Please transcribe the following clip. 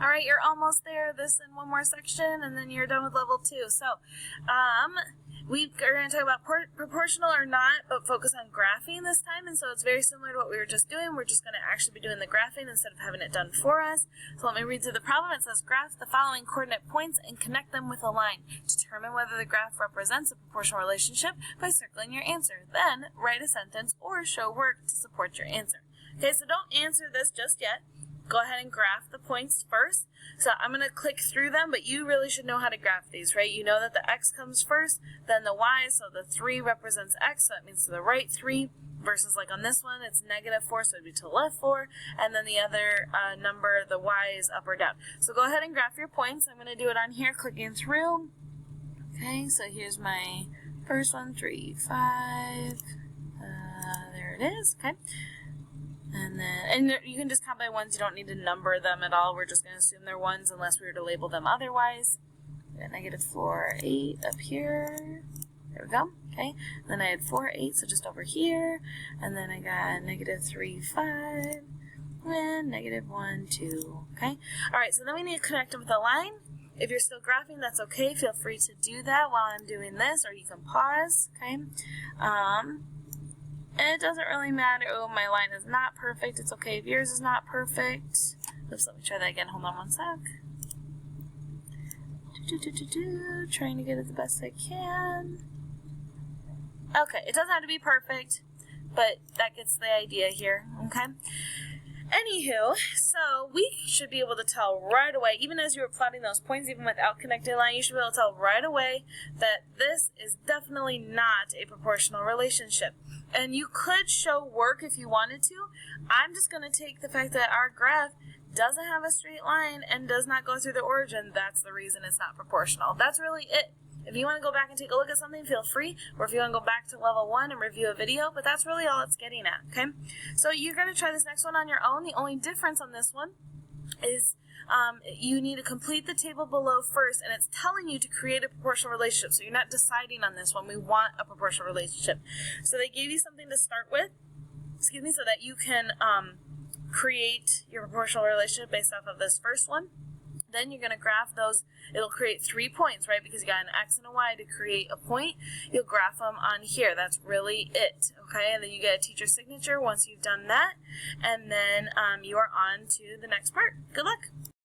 All right, you're almost there. This and one more section, and then you're done with level 2. So, we are going to talk about proportional or not, but focus on graphing this time, and so it's very similar to what we were just doing. We're just going to actually be doing the graphing instead of having it done for us. So let me read through the problem. It says, graph the following coordinate points and connect them with a line. Determine whether the graph represents a proportional relationship by circling your answer. Then, write a sentence or show work to support your answer. Okay, so don't answer this just yet. Go ahead and graph the points first. So I'm going to click through them, but you really should know how to graph these, right? You know that the x comes first, then the y, so the 3 represents x, so that means to the right 3, versus like on this one, it's -4, so it would be to the left 4, and then the other number, the y, is up or down. So go ahead and graph your points. I'm going to do it on here, clicking through. Okay, so here's my first one, 3, 5. There it is, okay. And you can just count by ones. You don't need to number them at all. We're just going to assume they're ones unless we were to label them otherwise. -4, 8 up here. There we go. Okay. Then I had 4, 8, so just over here. And then I got -3, 5. And -1, 2. Okay. All right. So then we need to connect them with a line. If you're still graphing, that's okay. Feel free to do that while I'm doing this, or you can pause. Okay. And it doesn't really matter. Oh, my line is not perfect. It's okay if yours is not perfect. Oops, let me try that again. Hold on one sec. Trying to get it the best I can. Okay, it doesn't have to be perfect, but that gets the idea here, okay? Anywho, so we should be able to tell right away, even as you were plotting those points, even without connecting a line, you should be able to tell right away that this is definitely not a proportional relationship. And you could show work if you wanted to. I'm just going to take the fact that our graph doesn't have a straight line and does not go through the origin. That's the reason it's not proportional. That's really it. If you want to go back and take a look at something, feel free. Or if you want to go back to level 1 and review a video, but that's really all it's getting at, okay? So you're going to try this next one on your own. The only difference on this one is you need to complete the table below first, and it's telling you to create a proportional relationship. So you're not deciding on this one. We want a proportional relationship. So they gave you something to start with, so that you can create your proportional relationship based off of this first one. Then you're going to graph those. It'll create 3 points, right? Because you got an x and a y to create a point. You'll graph them on here. That's really it, okay? And then you get a teacher signature once you've done that. And then you are on to the next part. Good luck.